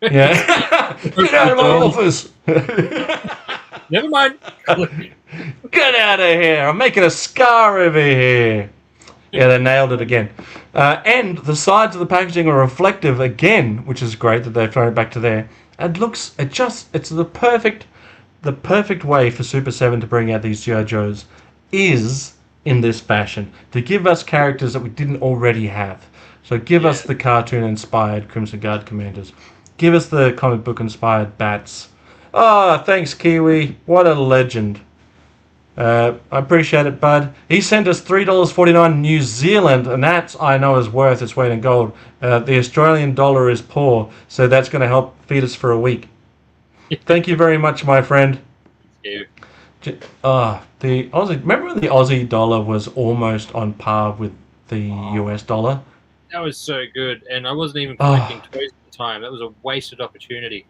Yeah. Get out of my office. Never mind. Get out of here. I'm making a scar over here. Yeah, they nailed it again. And the sides of the packaging are reflective again, which is great that they've thrown it back to there. It's the perfect way for Super 7 to bring out these G.I. Joes is in this fashion, to give us characters that we didn't already have. So give us the cartoon-inspired Crimson Guard commanders. Give us the comic book-inspired bats. Oh, thanks, Kiwi. What a legend. I appreciate it, bud. He sent us $3.49 New Zealand, and that I know is worth its weight in gold. The Australian dollar is poor, so that's going to help feed us for a week. Thank you very much, my friend. Yeah. The Aussie. Remember when the Aussie dollar was almost on par with the US dollar? That was so good, and I wasn't even collecting toys at the time. That was a wasted opportunity.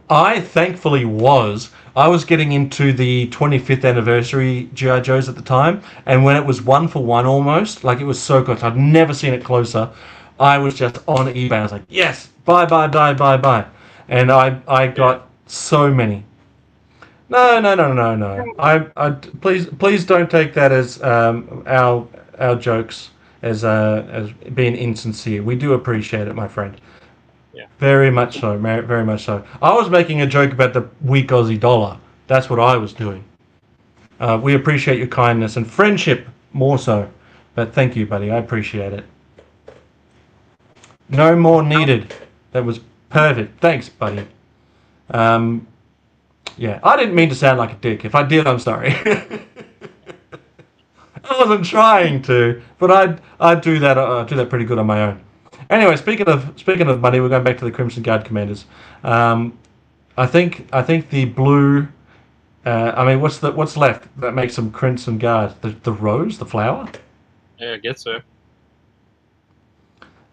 I thankfully was. I was getting into the 25th anniversary G.I. Joes at the time, and when it was 1-for-1 almost, like it was so good, I'd never seen it closer. I was just on eBay. I was like, yes, buy. And I got so many. No. Please don't take that as our jokes as being insincere. We do appreciate it, my friend. Yeah. Very much so. Very much so. I was making a joke about the weak Aussie dollar. That's what I was doing. We appreciate your kindness and friendship more so. But thank you, buddy. I appreciate it. No more needed. That was perfect. Thanks, buddy. Yeah, I didn't mean to sound like a dick. If I did, I'm sorry. I wasn't trying to, but I'd do that pretty good on my own. Anyway, speaking of money, we're going back to the Crimson Guard commanders. I think the blue. What's left that makes them Crimson Guard? The rose, the flower. Yeah, I guess so.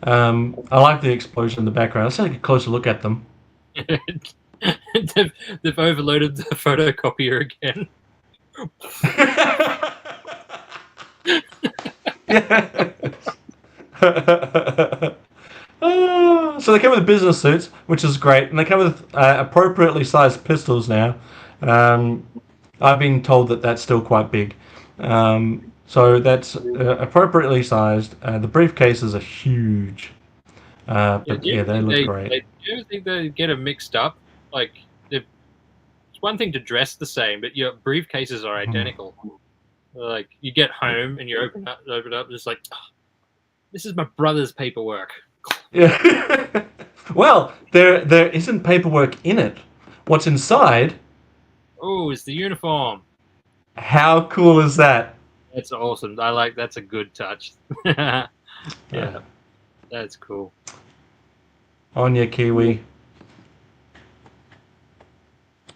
I like the explosion in the background. Let's take a closer look at them. They've overloaded the photocopier again. So they come with business suits, which is great, and they come with appropriately sized pistols now. I've been told that that's still quite big. So that's appropriately sized. The briefcases are huge. But they look great. Do you ever think they get them mixed up? Like, it's one thing to dress the same, but your briefcases are identical. Like, you get home and you open up, just like, oh, this is my brother's paperwork. Yeah. Well, there isn't paperwork in it. What's inside? Oh, it's the uniform. How cool is that? That's awesome. That's a good touch. Yeah, that's cool. On your Kiwi.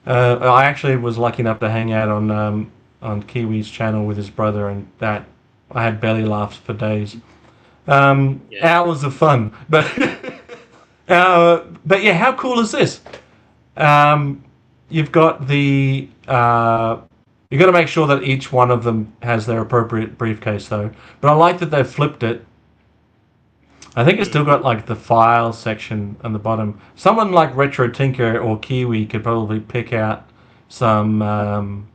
I actually was lucky enough to hang out on Kiwi's channel with his brother, and that I had belly laughs for days. Hours of fun, but yeah, how cool is this? You've got the you've got to make sure that each one of them has their appropriate briefcase, though. But I like that they've flipped it. I think it's still got like the file section on the bottom. Someone like w.TheRetroTinker or Kiwi could probably pick out some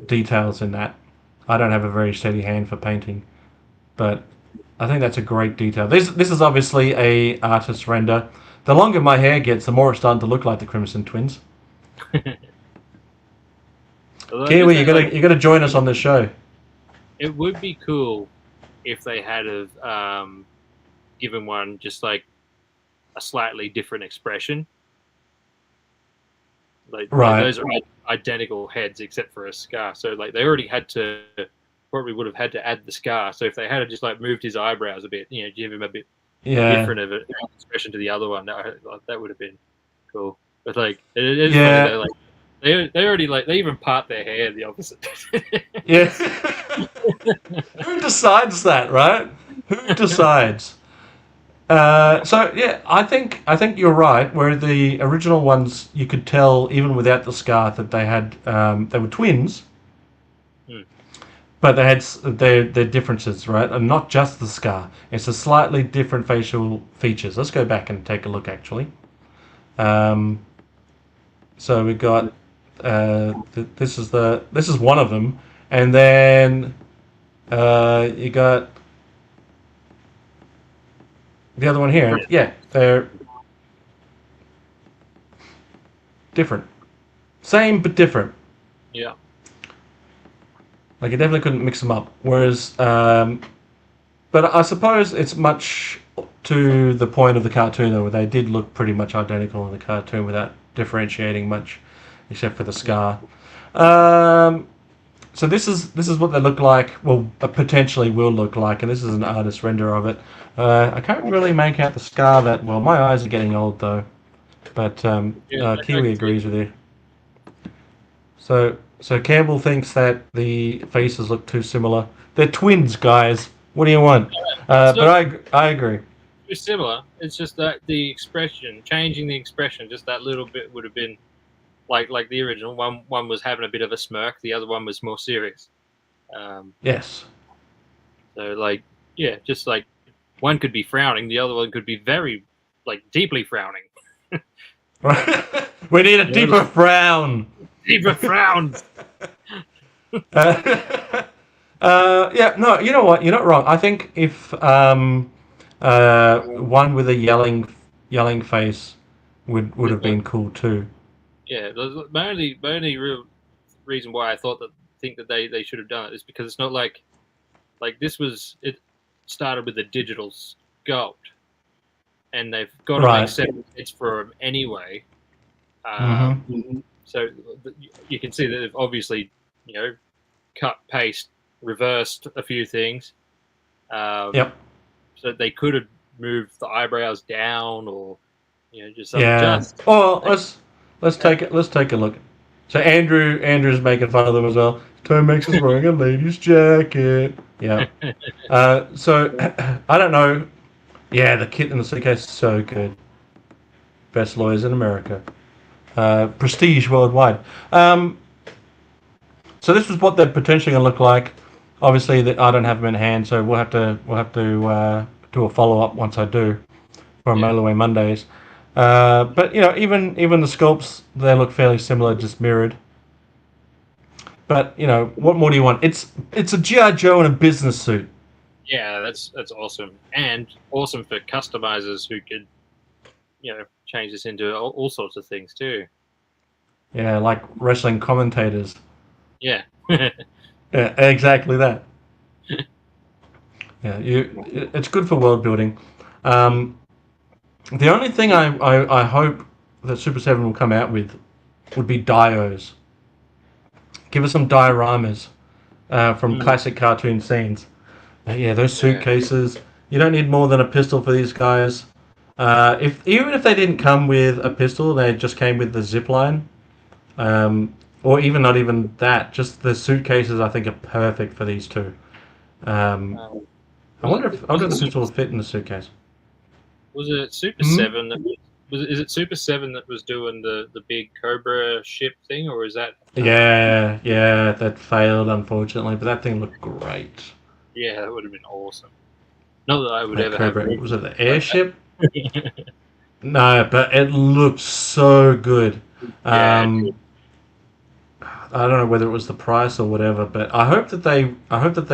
details in that. I don't have a very steady hand for painting, but I think that's a great detail. This is obviously a artist's render. The longer my hair gets, the more it's starting to look like the Crimson Twins. Kiwi, you gotta join us on this show. It would be cool if they had given one just like a slightly different expression. Like those are identical heads except for a scar. So like they already probably would have had to add the scar. So if they had just like moved his eyebrows a bit, give him a bit different of an expression to the other one, that would have been cool. But like it is funny though, like they already they even part their hair the opposite. Yeah. Who decides that, right? Who decides? So yeah, I think you're right. Where the original ones, you could tell even without the scar that they had they were twins. but they had their differences, right? And not just the scar. It's a slightly different facial features. Let's go back and take a look, actually. So we got this is one of them, and then you got the other one here. Yeah, they're different. Same but different. Yeah. Like, you definitely couldn't mix them up. Whereas, but I suppose it's much to the point of the cartoon, though, where they did look pretty much identical in the cartoon without differentiating much, except for the scar. So this is what they look like. Well, potentially will look like, and this is an artist render of it. I can't really make out the scar that well. My eyes are getting old though, but Kiwi agrees with you. So Campbell thinks that the faces look too similar. They're twins, guys. What do you want? But I agree. It's similar. It's just that the expression, changing the expression, just that little bit would have been like the original. One was having a bit of a smirk. The other one was more serious. Yes. So just like one could be frowning, the other one could be very deeply frowning. We need a deeper frown. Deeper frowns. Yeah, no, you know what? You're not wrong. I think if one with a yelling face would have been cool too. Yeah, my only real reason why I think that they should have done it is because it's not like it started with a digital sculpt, and they've got to make separate bits for them anyway. So you can see that they've obviously, cut, paste, reversed a few things. Yep. So they could have moved the eyebrows down, or just something. Yeah. Well, let's take a look. So Andrew's making fun of them as well. Tomax is wearing a lady's jacket. Yeah. So I don't know. Yeah, the kit in the suitcase is so good. Best lawyers in America. Prestige worldwide. So this is what they're potentially going to look like. Obviously, that I don't have them in hand, so we'll have to do a follow up once I do for Mail Away Mondays. But even the sculpts, they look fairly similar, just mirrored. But what more do you want? It's a G.I. Joe in a business suit. Yeah, that's awesome, and awesome for customizers who could change this into all sorts of things too. Yeah, like wrestling commentators. Yeah. Yeah, exactly that. Yeah, it's good for world building. The only thing I hope that Super 7 will come out with would be dios. Give us some dioramas from classic cartoon scenes. Yeah, those suitcases. You don't need more than a pistol for these guys. Even if they didn't come with a pistol, they just came with the zip line. Or even not even that, just the suitcases I think are perfect for these two. I wonder if the pistol will fit in the suitcase. Was it Super 7 that is it Super 7 that was doing the big Cobra ship thing, or is that? Yeah, that failed unfortunately, but that thing looked great. Yeah, that would have been awesome. Not that I would ever Cobra, have. was it the airship? No, but it looked so good. I don't know whether it was the price or whatever, but I hope that they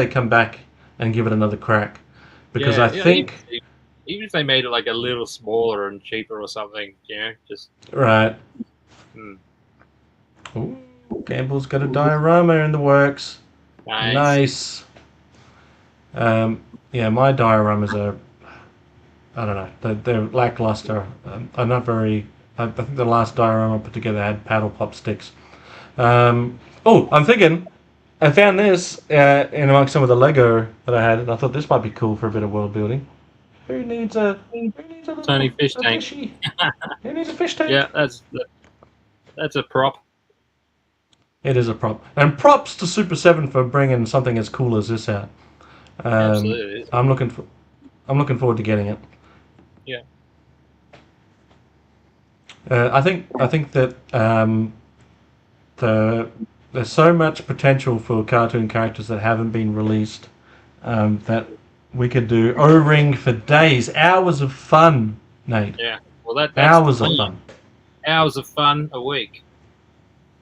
come back and give it another crack, because I think even if they made it like a little smaller and cheaper or something, just right. Ooh, Campbell's got a diorama in the works. Nice. Yeah, my dioramas are, I don't know, they're lackluster. I'm not very. I think the last diorama I put together had paddle pop sticks. I'm thinking, I found this in amongst some of the Lego that I had, and I thought this might be cool for a bit of world building. Who needs a tiny fish tank? Fishy? Who needs a fish tank? Yeah, that's a prop. It is a prop, and props to Super 7 for bringing something as cool as this out. Absolutely. I'm looking forward to getting it. Yeah. I think that there's so much potential for cartoon characters that haven't been released that we could do O-Ring for days, hours of fun, Nate. Yeah. Well, that's Hours the of plan. fun. Hours of fun a week.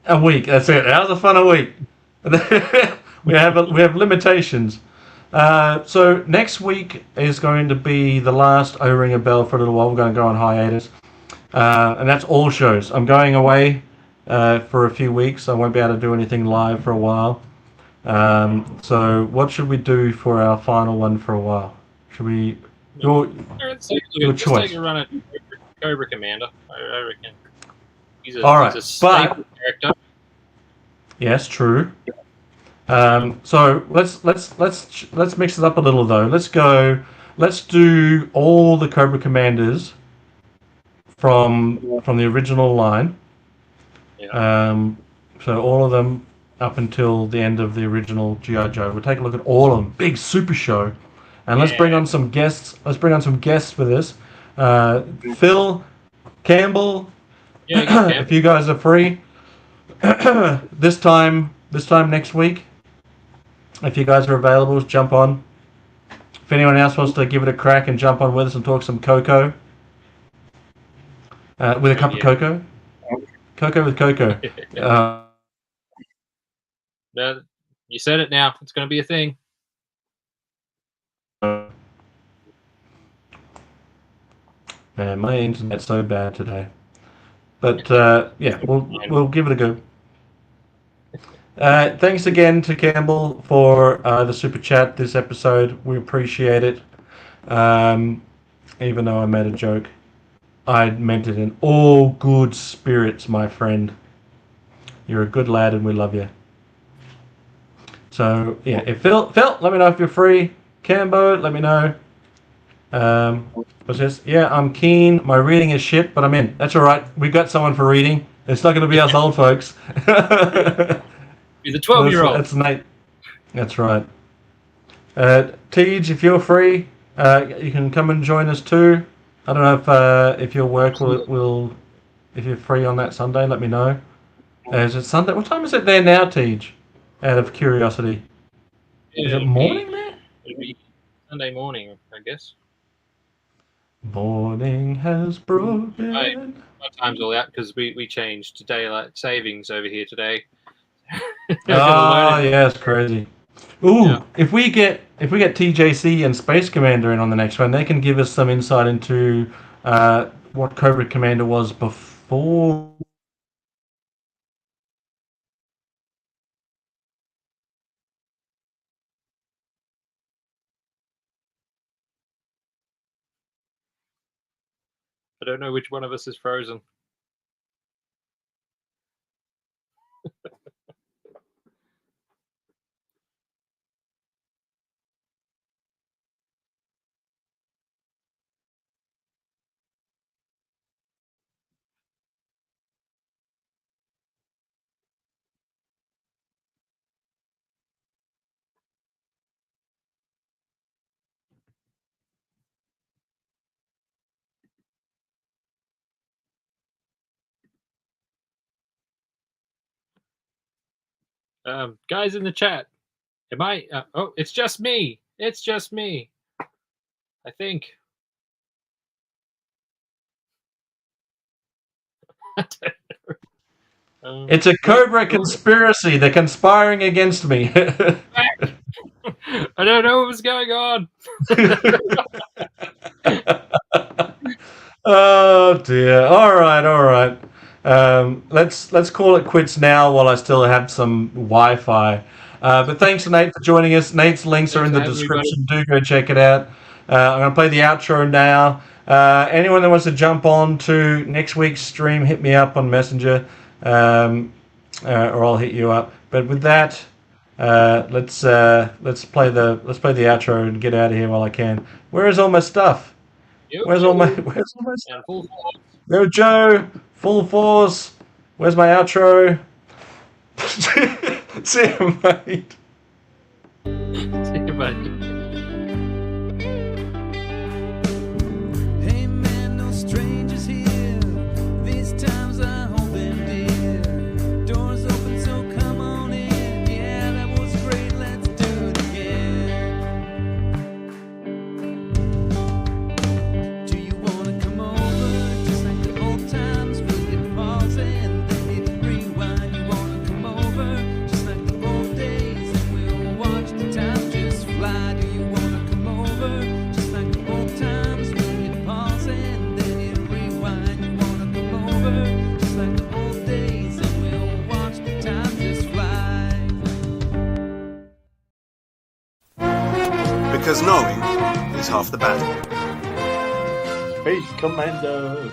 A week. That's it. Hours of fun a week. we have limitations. So next week is going to be the last O-Ring a Bell for a little while. We're going to go on hiatus, and that's all shows. I'm going away for a few weeks. I won't be able to do anything live for a while. So what should we do for our final one for a while? Should we? Your Just choice. take a run at Cobra Commander. I reckon. He's All right, he's a staple character. Yes, true. So let's mix it up a little though. Let's do all the Cobra Commanders from the original line. Yeah. So all of them up until the end of the original G.I. Joe. We'll take a look at all of them. Big super show. And let's bring on some guests. Let's bring on some guests for this. Phil, Campbell, if you guys are free. this time next week. If you guys are available, jump on. If anyone else wants to give it a crack and jump on with us and talk some cocoa. With a cup of cocoa. Cocoa with cocoa. No, you said it now. It's going to be a thing. Man, my internet's so bad today. But yeah, we'll give it a go. Thanks again to Campbell for the super chat this episode. We appreciate it. Even though I made a joke, I meant it in all good spirits, my friend. You're a good lad, and we love you. So yeah, if Phil, let me know if you're free. Cambo, let me know. What's this? Yeah, I'm keen. My reading is shit, but I'm in. That's all right. We've got someone for reading. It's not going to be us old folks. You're the 12-year-old. That's Nate. That's right. Tej, if you're free, you can come and join us too. I don't know if your work will if you're free on that Sunday, let me know. Is it Sunday? What time is it there now, Tej? Out of curiosity. Is it morning there? It'll be Sunday morning, I guess. Morning has broken. My time's all out because we changed to daylight savings over here today. Oh yeah, it's crazy. Ooh, yeah. If we get TJC and Space Commander in on the next one, they can give us some insight into what Cobra Commander was before. I don't know which one of us is frozen. Guys in the chat, am I? Oh, it's just me. It's just me. I think. It's a Cobra conspiracy. They're conspiring against me. I don't know what was going on. Oh dear. All right. Let's call it quits now while I still have some Wi-Fi. But thanks, Nate, for joining us. Nate's links are in the description. Do go check it out. I'm going to play the outro now. Anyone that wants to jump on to next week's stream, hit me up on Messenger, or I'll hit you up. But with that, let's play the outro and get out of here while I can. Where is all my stuff? Where's all my stuff? There, Joe. Full force. Where's my outro? See you, mate. See you, mate. These times I hold them dear. Doors open, so come on Because knowing is half the battle. Space Commando.